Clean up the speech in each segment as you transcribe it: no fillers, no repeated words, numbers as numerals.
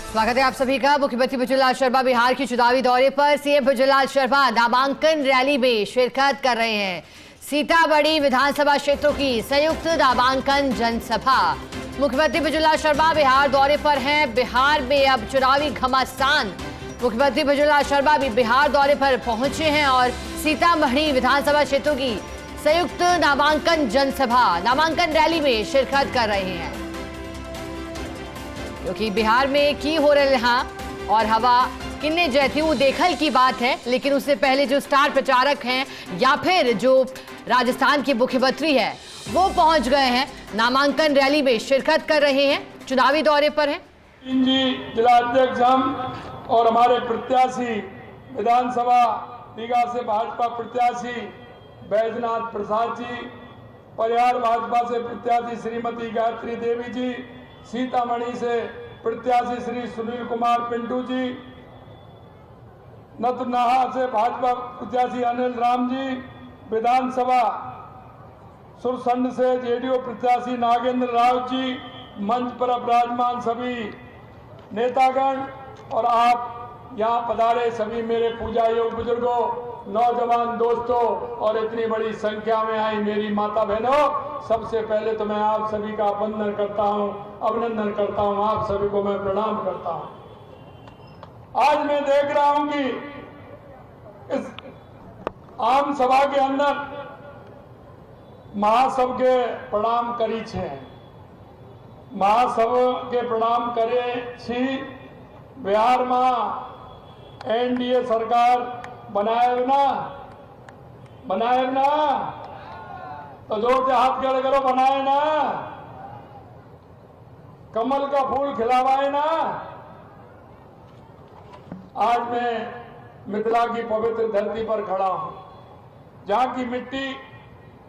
स्वागत है आप सभी का। मुख्यमंत्री भुजबल शर्मा बिहार के चुनावी दौरे पर। सीएम भुजबल शर्मा नामांकन रैली में शिरकत कर रहे हैं। सीतामढ़ी विधानसभा क्षेत्रों की संयुक्त नामांकन जनसभा। मुख्यमंत्री भुजबल शर्मा बिहार दौरे पर हैं। बिहार में अब चुनावी घमासान। मुख्यमंत्री भुजबल शर्मा भी बिहार दौरे पर पहुंचे हैं और सीतामढ़ी विधानसभा क्षेत्रों की संयुक्त नामांकन जनसभा नामांकन रैली में शिरकत कर रहे हैं, क्योंकि बिहार में की हो रहा और हवा किन्ने जैती वो देखल की बात है। लेकिन उससे पहले जो स्टार प्रचारक हैं या फिर जो राजस्थान के मुख्यमंत्री है वो पहुंच गए हैं, नामांकन रैली में शिरकत कर रहे हैं, चुनावी दौरे पर हैं। जी जिला अध्यक्ष हम और हमारे प्रत्याशी विधानसभा रीवा से भाजपा प्रत्याशी बैजनाथ प्रसाद जी, परिहार भाजपा से प्रत्याशी श्रीमती गायत्री देवी जी, सीतामढ़ी से प्रत्याशी श्री सुनील कुमार पिंटू जी, नतनाहा से भाजपा प्रत्याशी अनिल राम जी, विधानसभा सुरसंड से जेडीयू प्रत्याशी नागेंद्र राव जी, मंच पर विराजमान सभी नेतागण और आप यहाँ पधारे सभी मेरे पूजा योग बुजुर्गों, नौजवान दोस्तों और इतनी बड़ी संख्या में आई मेरी माता बहनों, सबसे पहले तो मैं आप सभी का वंदन करता हूं, अभिनंदन करता हूं, आप सभी को मैं प्रणाम करता हूं। आज मैं देख रहा हूं कि इस आम सभा के अंदर महासभ के प्रणाम करी छे, महासभ के प्रणाम करे छी। बिहार में एनडीए सरकार बनाए ना तो जोर से हाथ खड़े करो, बनाए ना, कमल का फूल खिलावाए ना। आज मैं मिथिला की पवित्र धरती पर खड़ा हूं, जहां की मिट्टी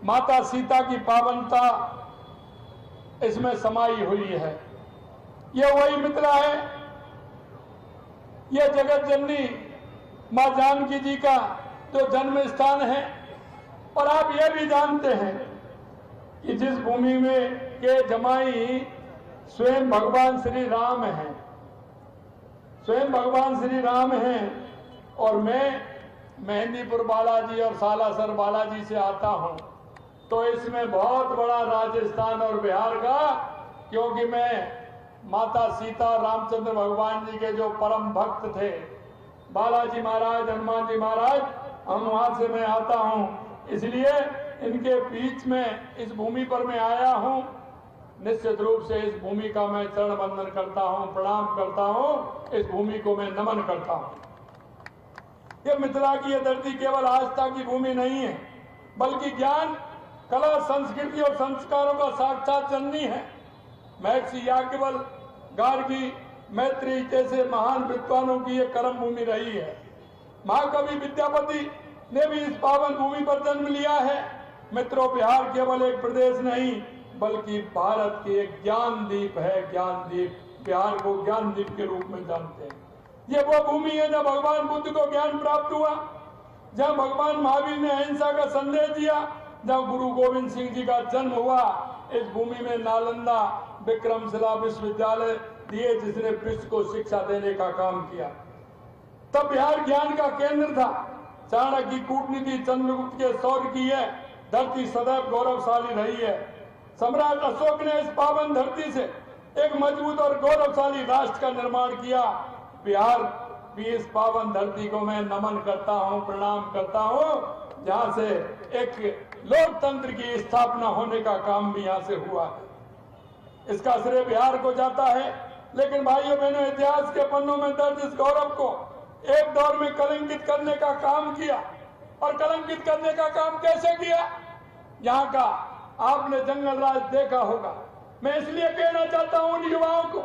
माता सीता की पावनता इसमें समाई हुई है। यह वही मिथिला है, यह जगत जननी मां जानकी जी का जो जन्म स्थान है। और आप यह भी जानते हैं कि जिस भूमि में के जमाई स्वयं भगवान श्री राम हैं, स्वयं भगवान श्री राम हैं, और मैं मेहंदीपुर बालाजी और सालासर बालाजी से आता हूं, तो इसमें बहुत बड़ा राजस्थान और बिहार का, क्योंकि मैं माता सीता रामचंद्र भगवान जी के जो परम भक्त थे, बालाजी महाराज, हनुमान जी महाराज, हम वहां से मैं आता हूं, इसलिए इनके बीच में इस भूमि पर मैं आया हूं। निश्चित रूप से इस भूमि का मैं चरण वंदन करता हूं, प्रणाम करता हूं, इस भूमि को मैं नमन करता हूं। यह मिथिला की यह धरती केवल आस्था की भूमि नहीं है, बल्कि ज्ञान, कला, संस्कृति और संस्कारों का साक्षात जननी है। महर्षि याज्ञवल, गार्गी, मैत्री जैसे महान विद्वानों की यह कर्म भूमि रही है। महाकवि विद्यापति ने भी इस पावन भूमि पर जन्म लिया है। मित्रों, बिहार केवल एक प्रदेश नहीं बल्कि भारत की एक ज्ञान दीप है, ज्ञान दीप। बिहार को ज्ञान दीप के रूप में जानते हैं। ये वो भूमि है जहाँ भगवान बुद्ध को ज्ञान प्राप्त हुआ, जहाँ भगवान महावीर ने अहिंसा का संदेश दिया, जहाँ गुरु गोविंद सिंह जी का जन्म हुआ। इस भूमि में नालंदा विक्रमशिला विश्वविद्यालय दिए, जिसने विश्व को शिक्षा देने का काम किया। तब बिहार ज्ञान का केंद्र था। चाणक्य की कूटनीति, चंद्रगुप्त के शौर्य की है धरती सदैव गौरवशाली रही है। सम्राट अशोक ने इस पावन धरती से एक मजबूत और गौरवशाली राष्ट्र का निर्माण किया। बिहार भी इस पावन धरती को मैं नमन करता हूं, प्रणाम करता हूं, जहां से एक लोकतंत्र की स्थापना होने का काम भी यहां से हुआ है। इसका श्रेय बिहार को जाता है। लेकिन भाइयों बहनों, इतिहास के पन्नों में दर्ज इस गौरव को एक दौर में कलंकित करने का काम किया। और कलंकित करने का काम कैसे किया? यहाँ का आपने जंगल राज देखा होगा। मैं इसलिए कहना चाहता हूं उन युवाओं को,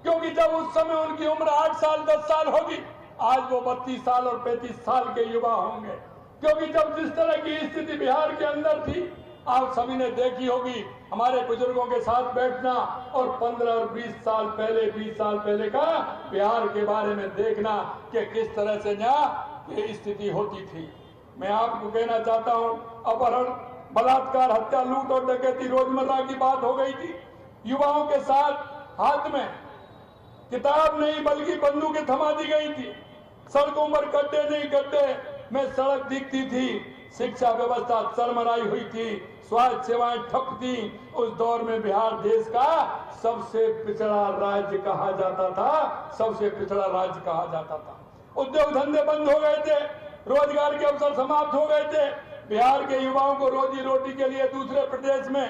क्योंकि जब उस समय उनकी उम्र 8 साल 10 साल होगी, आज वो 32 साल और 35 साल के युवा होंगे। क्योंकि जब जिस तरह की स्थिति बिहार के अंदर थी, आप सभी ने देखी होगी, हमारे बुजुर्गों के साथ बैठना और 15 और 20 साल पहले का बिहार के बारे में देखना कि किस तरह से यहाँ ये स्थिति होती थी। मैं आपको कहना चाहता हूँ, अपहरण, बलात्कार, हत्या, लूट और डकैती रोजमर्रा की बात हो गई थी। युवाओं के साथ हाथ में किताब नहीं बल्कि बंदूकें थमा दी गई थी। सड़कों पर गड्ढे नहीं गड्ढे में सड़क दिखती थी। शिक्षा व्यवस्था चरमराई हुई थी। स्वास्थ्य सेवाएं ठप थी। उस दौर में बिहार देश का सबसे पिछड़ा राज्य कहा जाता था। सबसे पिछड़ा राज्य कहा जाता था। उद्योग धंधे बंद हो गए थे। रोजगार के अवसर समाप्त हो गए थे। बिहार के युवाओं को रोजी रोटी के लिए दूसरे प्रदेश में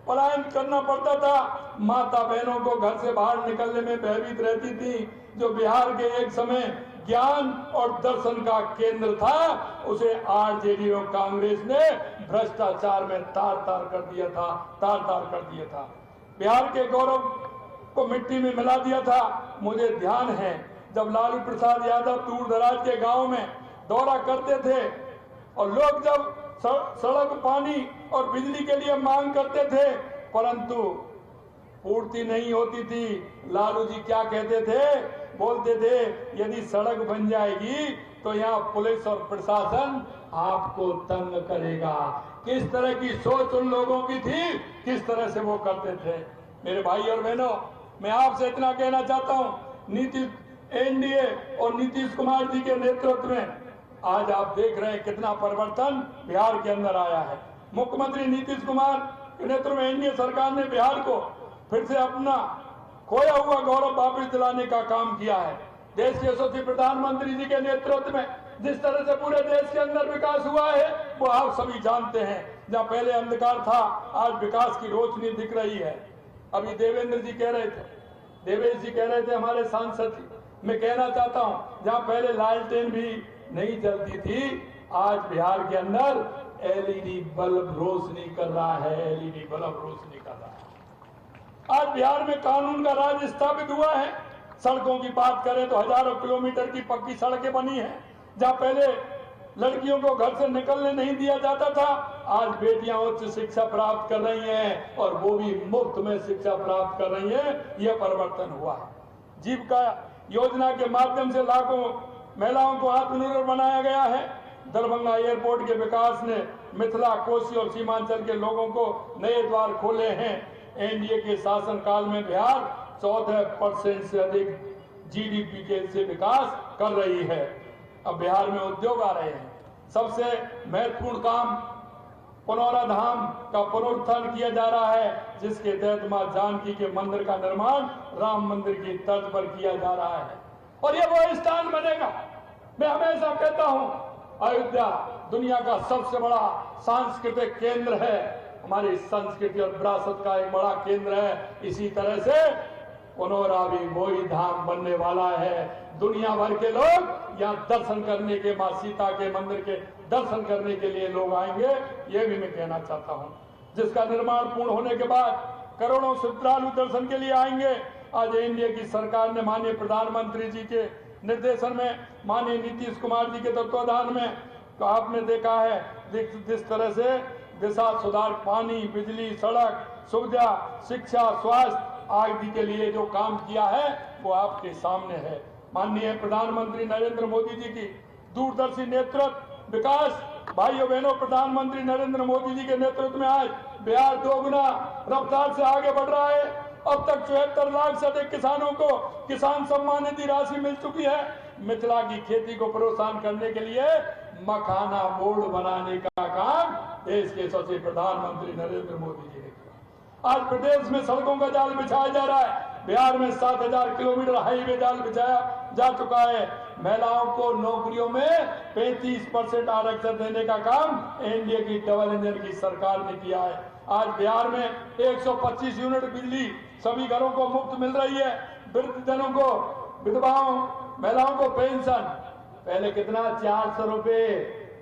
पलायन करना पड़ता था। माता बहनों को घर से बाहर निकलने में भयभीत रहती थी। जो बिहार के एक समय ज्ञान और दर्शन का केंद्र था, उसे आरजेडी और कांग्रेस ने भ्रष्टाचार में तार तार कर दिया था। तार तार कर दिया था। बिहार के गौरव को मिट्टी में मिला दिया था। मुझे ध्यान है जब लालू प्रसाद यादव दूर दराज के गांव में दौरा करते थे और लोग जब सड़क, पानी और बिजली के लिए मांग करते थे, परंतु पूर्ति नहीं होती थी। लालू जी क्या कहते थे? बोलते थे यदि सड़क बन जाएगी तो यहाँ पुलिस और प्रशासन आपको तंग करेगा। किस तरह की सोच उन लोगों की थी, किस तरह से वो करते थे। मेरे भाई और बहनों, मैं आपसे इतना कहना चाहता हूँ, नीतीश एनडीए और नीतीश कुमार जी के नेतृत्व में आज आप देख रहे हैं कितना परिवर्तन बिहार के अंदर आया है। मुख्यमंत्री नीतीश कुमार के नेतृत्व में एनडीए सरकार ने बिहार को फिर से अपना खोया हुआ गौरव वापस दिलाने का काम किया है। देश के यशस्वी प्रधानमंत्री जी के नेतृत्व में जिस तरह से पूरे देश के अंदर विकास हुआ है वो आप सभी जानते हैं। जहाँ पहले अंधकार था, आज विकास की रोशनी दिख रही है। अभी देवेंद्र जी कह रहे थे, देवेश जी कह रहे थे, हमारे सांसद जी, मैं कहना चाहता हूँ जहाँ पहले लालटेन भी नहीं जलती थी, आज बिहार के अंदर एलईडी बल्ब रोशनी कर रहा है। एलईडी बल्ब रोशनी कर रहा है। आज बिहार में कानून का राज स्थापित हुआ है। सड़कों की बात करें तो हजारों किलोमीटर की पक्की सड़कें बनी हैं। जहां पहले लड़कियों को घर से निकलने नहीं दिया जाता था, आज बेटियां उच्च शिक्षा प्राप्त कर रही हैं और वो भी मुफ्त में शिक्षा प्राप्त कर रही हैं। यह परिवर्तन हुआ है। जीविका योजना के माध्यम से लाखों महिलाओं को आत्मनिर्भर बनाया गया है। दरभंगा एयरपोर्ट के विकास ने मिथिला, कोसी और सीमांचल के लोगों को नए द्वार खोले हैं। एनडीए के शासनकाल में बिहार 14% से अधिक जीडीपी के से विकास कर रही है। अब बिहार में उद्योग आ रहे हैं। सबसे महत्वपूर्ण काम पुनौरा धाम का पुनरुत्थान किया जा रहा है, जिसके तहत मां जानकी के मंदिर का निर्माण राम मंदिर की तर्ज पर किया जा रहा है और यह वो स्थान बनेगा। मैं हमेशा कहता हूं, अयोध्या दुनिया का सबसे बड़ा सांस्कृतिक केंद्र है। हमारी संस्कृति और विरासत का एक बड़ा केंद्र है। इसी तरह से पुनौरा भी वही धाम बनने वाला है। दुनिया भर के लोग यहाँ दर्शन करने के, मां सीता के मंदिर के दर्शन करने के लिए लोग आएंगे। ये भी मैं कहना चाहता हूँ, जिसका निर्माण पूर्ण होने के बाद करोड़ों श्रद्धालु दर्शन के लिए आएंगे। आज एनडीए की सरकार ने माननीय प्रधानमंत्री जी के निर्देशन में, माननीय नीतीश कुमार जी के तत्वाधान में, तो आपने देखा है जिस तरह से दिशा सुधार, पानी, बिजली, सड़क सुविधा, शिक्षा, स्वास्थ्य आदि के लिए जो काम किया है वो आपके सामने है। माननीय प्रधानमंत्री नरेंद्र मोदी जी की दूरदर्शी नेतृत्व, विकास, भाइयों बहनों, प्रधानमंत्री नरेंद्र मोदी जी के नेतृत्व में आज बिहार दोगुना रफ्तार से आगे बढ़ रहा है। अब तक 74 लाख से अधिक किसानों को किसान सम्मान निधि राशि मिल चुकी है। मिथिला की खेती को प्रोत्साहन करने के लिए मखाना बोर्ड बनाने का काम देश के यशस्वी प्रधानमंत्री नरेंद्र मोदी जी ने किया। आज प्रदेश में सड़कों का जाल बिछाया जा रहा है। बिहार में 7000 किलोमीटर हाईवे जाल बिछाया जा चुका है। महिलाओं को नौकरियों में 35% आरक्षण देने का काम एनडीए की डबल इंजन की सरकार ने किया है। आज बिहार में 125 यूनिट बिजली सभी घरों को मुफ्त मिल रही है। वृद्धजनों को, विधवाओं, महिलाओं को पेंशन पहले कितना 400 रुपए,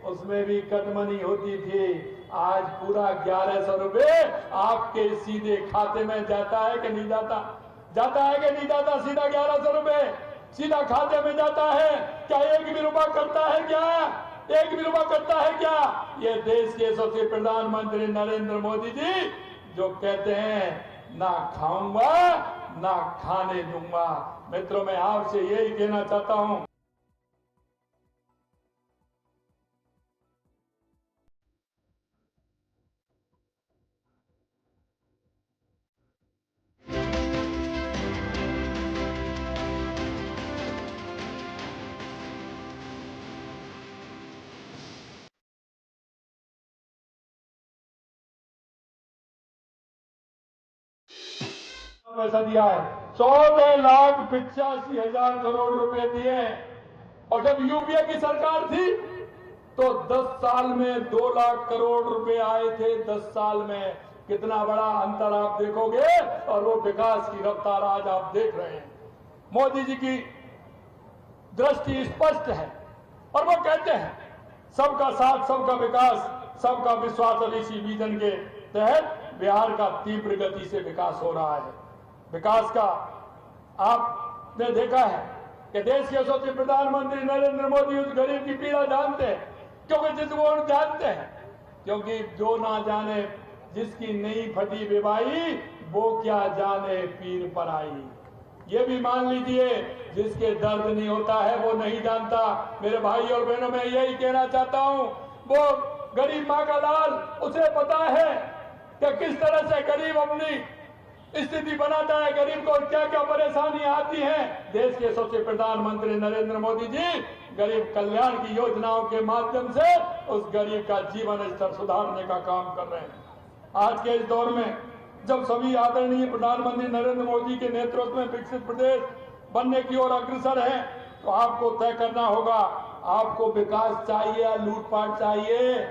उसमें भी कटमनी होती थी। आज पूरा 1100 रुपए आपके सीधे खाते में जाता है कि नहीं जाता? जाता है कि नहीं जाता? सीधा 1100 रुपए सीधा खाते में जाता है। क्या एक भी रुपया करता है क्या? एक भी रुपया करता है क्या? ये देश के यशस्वी प्रधानमंत्री नरेंद्र मोदी जी जो कहते हैं ना खाऊंगा ना खाने दूंगा। मित्रों, मैं आपसे यही कहना चाहता हूं, पैसा दिया है, 14,85,000 करोड़ रुपए दिए हैं। और जब यूपीए की सरकार थी तो 10 साल में 2 लाख करोड़ रुपए आए थे। 10 साल में कितना बड़ा अंतर आप देखोगे, और वो विकास की रफ्तार आज आप देख रहे हैं। मोदी जी की दृष्टि स्पष्ट है और वो कहते हैं सबका साथ, सबका विकास, सबका विश्वास, और इसी विजन के तहत बिहार का तीव्र गति से विकास हो रहा है। विकास का आपने देखा है कि देश के यशस्वी प्रधानमंत्री नरेंद्र मोदी उस गरीब की पीड़ा जानते हैं, क्योंकि जिसको वो जानते हैं, क्योंकि जो ना जाने जिसकी नहीं फटी विवाही, वो क्या जाने पीर पर आई। ये भी मान लीजिए, जिसके दर्द नहीं होता है वो नहीं जानता। मेरे भाई और बहनों, मैं यही कहना चाहता हूं, वो गरीब माँ का लाल, उसे पता है कि किस तरह से गरीब अपनी स्थिति बनाता है, गरीब को क्या क्या परेशानियां आती हैं। देश के सबसे प्रधानमंत्री नरेंद्र मोदी जी गरीब कल्याण की योजनाओं के माध्यम से उस गरीब का जीवन स्तर सुधारने का काम कर रहे हैं। आज के इस दौर में जब सभी आदरणीय प्रधानमंत्री नरेंद्र मोदी के नेतृत्व में विकसित प्रदेश बनने की ओर अग्रसर है, तो आपको तय करना होगा, आपको विकास चाहिए या लूटपाट चाहिए?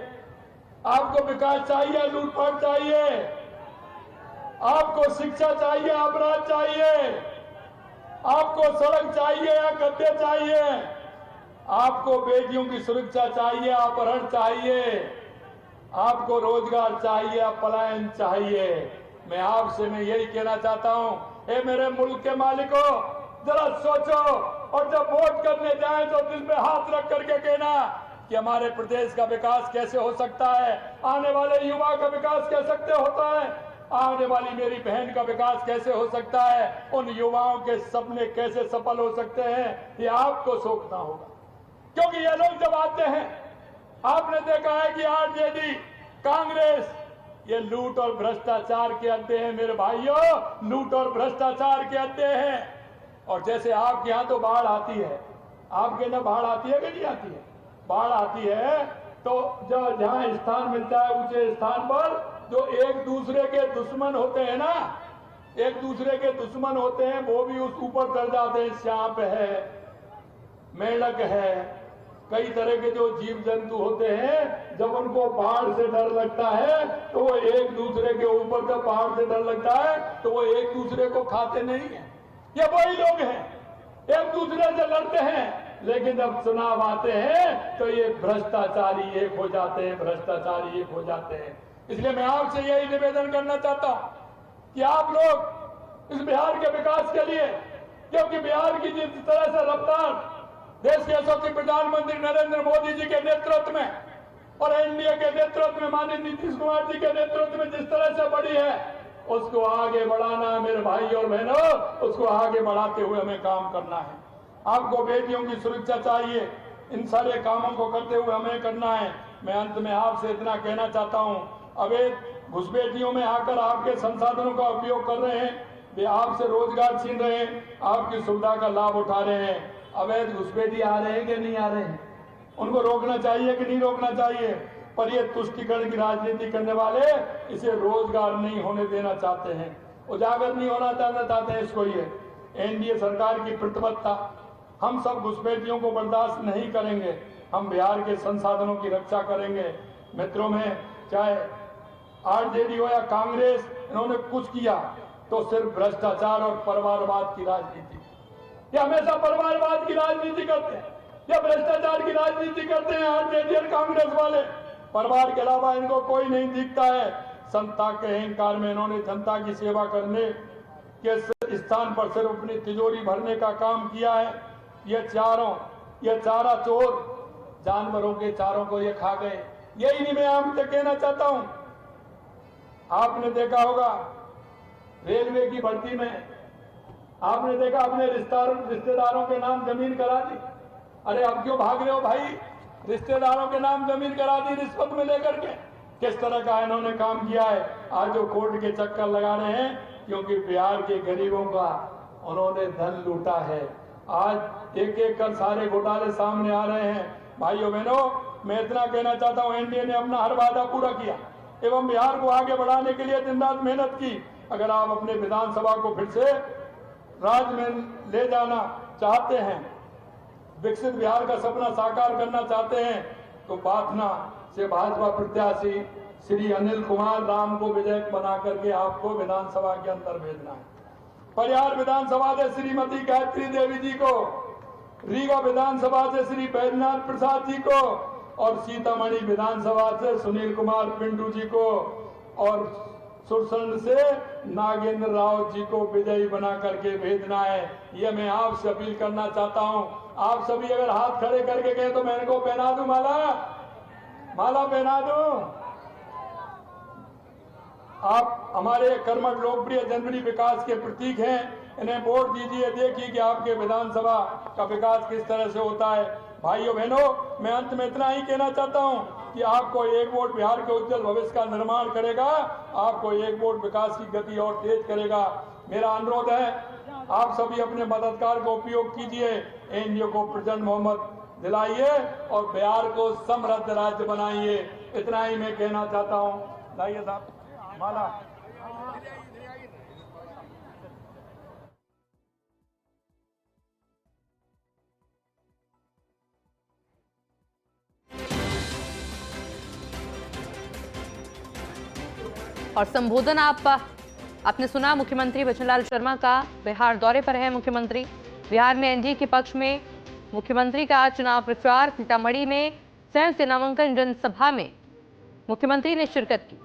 आपको विकास चाहिए या लूटपाट चाहिए? आपको शिक्षा चाहिए, अपराध चाहिए? आपको सड़क चाहिए या गड्ढे चाहिए? आपको बेटियों की सुरक्षा चाहिए, अपहरण चाहिए? आपको रोजगार चाहिए, पलायन चाहिए? मैं आपसे यही कहना चाहता हूं, ए मेरे मुल्क के मालिकों, जरा सोचो, और जब वोट करने जाए तो दिल पे हाथ रख करके कहना कि हमारे प्रदेश का विकास कैसे हो सकता है, आने वाले युवा का विकास कैसे होता है, आने वाली मेरी बहन का विकास कैसे हो सकता है, उन युवाओं के सपने कैसे सफल हो सकते हैं, ये आपको सोचना होगा। क्योंकि ये लोग जब आते हैं, आपने देखा है कि आरजेडी, कांग्रेस, ये लूट और भ्रष्टाचार के अड्डे हैं मेरे भाइयों, लूट और भ्रष्टाचार के अड्डे हैं। और जैसे आपके यहाँ तो बाढ़ आती है, आपके यहाँ बाढ़ आती है कि नहीं आती है? बाढ़ आती है तो जहाँ स्थान मिलता है ऊंचे स्थान पर, जो एक दूसरे के दुश्मन होते हैं ना, एक दूसरे के दुश्मन होते हैं, वो भी उस ऊपर चढ़ जाते हैं। सांप है, मेंढक है, कई तरह के जो जीव जंतु होते हैं, जब उनको पहाड़ से डर लगता है तो वो एक दूसरे के ऊपर, जब पहाड़ से डर लगता है तो वो एक दूसरे को खाते नहीं है। ये वही लोग हैं, एक दूसरे से लड़ते हैं, लेकिन जब चुनाव आते हैं तो ये भ्रष्टाचारी एक हो जाते हैं, भ्रष्टाचारी एक हो जाते हैं। इसलिए मैं आपसे यही निवेदन करना चाहता हूं कि आप लोग इस बिहार के विकास के लिए, क्योंकि बिहार की जिस तरह से रफ्तार देश के यशस्वी प्रधानमंत्री नरेंद्र मोदी जी के नेतृत्व में और एनडीए के नेतृत्व में, माननीय नीतीश कुमार जी के नेतृत्व में जिस तरह से बढ़ी है, उसको आगे बढ़ाना है मेरे भाई और बहनों, उसको आगे बढ़ाते हुए हमें काम करना है। आपको बेटियों की सुरक्षा चाहिए, इन सारे कामों को करते हुए हमें करना है। मैं अंत में आपसे इतना कहना चाहता हूं, अवैध घुसपैठियों में आकर आपके संसाधनों का उपयोग कर रहे हैं, वे आपसे रोजगार छीन रहे हैं, आपकी सुविधा का लाभ उठा रहे हैं। अवैध घुसपैठी आ रहे हैं कि नहीं आ रहे हैं? उनको रोकना चाहिए कि नहीं रोकना चाहिए? पर ये तुष्टीकरण की राजनीति करने वाले इसे रोजगार नहीं होने देना चाहते हैं, उजागर नहीं होना चाहते हैं इसको। ये एनडीए सरकार की प्रतिबद्धता, हम सब घुसपैठियों को बर्दाश्त नहीं करेंगे, हम बिहार के संसाधनों की रक्षा करेंगे। मित्रों, में चाहे आरजेडी हो या कांग्रेस, इन्होंने कुछ किया तो सिर्फ भ्रष्टाचार और परिवारवाद की राजनीति। ये हमेशा परिवारवाद की राजनीति करते हैं, ये भ्रष्टाचार की राजनीति करते हैं आरजेडी और कांग्रेस वाले। परिवार के अलावा इनको कोई नहीं दिखता है। संता के अहंकार में इन्होंने जनता की सेवा करने के स्थान पर सिर्फ अपनी तिजोरी भरने का काम किया है। ये चारा चोर जानवरों के चारों को ये खा गए। यही नहीं मैं आपसे कहना चाहता हूं, आपने देखा होगा रेलवे की भर्ती में, आपने देखा अपने रिश्तेदारों के नाम जमीन करा दी। अरे अब क्यों भाग रहे हो भाई? रिश्तेदारों के नाम जमीन करा दी रिश्वत में लेकर के। किस तरह का इन्होंने काम किया है? आज जो कोर्ट के चक्कर लगा रहे हैं, क्योंकि बिहार के गरीबों का उन्होंने धन लूटा है। आज एक एक कर सारे घोटाले सामने आ रहे हैं। भाइयों बहनों, मैं इतना कहना चाहता हूं, एनडीए ने अपना हर वादा पूरा किया एवं बिहार को आगे बढ़ाने के लिए दिन रात मेहनत की। अगर आप अपने विधानसभा को फिर से राज में ले जाना चाहते हैं, विकसित बिहार का सपना साकार करना चाहते हैं, तो पाथना से भाजपा प्रत्याशी श्री अनिल कुमार राम को विजयक बना करके आपको विधानसभा के अंदर भेजना है। परिहार विधानसभा से श्रीमती गायत्री देवी जी को, रीवा विधानसभा से श्री बैजनाथ प्रसाद जी को और सीतामढ़ी विधानसभा से सुनील कुमार पिंटू जी को और सुरसंड से नागेंद्र राव जी को विजयी बना करके भेजना है। यह मैं आपसे अपील करना चाहता हूं। आप सभी अगर हाथ खड़े करके गए तो मैं इनको पहना दूं माला, माला पहना दूं। आप हमारे कर्मठ लोकप्रिय जनप्रिय विकास के प्रतीक हैं, इन्हें वोट दीजिए। देखिए कि आपके विधानसभा का विकास किस तरह से होता है। भाइयों बहनों, मैं अंत में इतना ही कहना चाहता हूं कि आपको एक वोट बिहार के उज्जवल भविष्य का निर्माण करेगा, आपको एक वोट विकास की गति और तेज करेगा। मेरा अनुरोध है, आप सभी अपने मददगार का उपयोग कीजिए, एनडीए को प्रचंड बहुमत दिलाइए और बिहार को समृद्ध राज्य बनाइए। इतना ही मैं कहना चाहता हूं। लाइए साहब माला। और संबोधन आपने सुना मुख्यमंत्री बचनलाल शर्मा का। बिहार दौरे पर है मुख्यमंत्री। बिहार में एनडीए के पक्ष में मुख्यमंत्री का चुनाव प्रचार। सीतामढ़ी में संयुक्त नामांकन जनसभा में मुख्यमंत्री ने शिरकत की।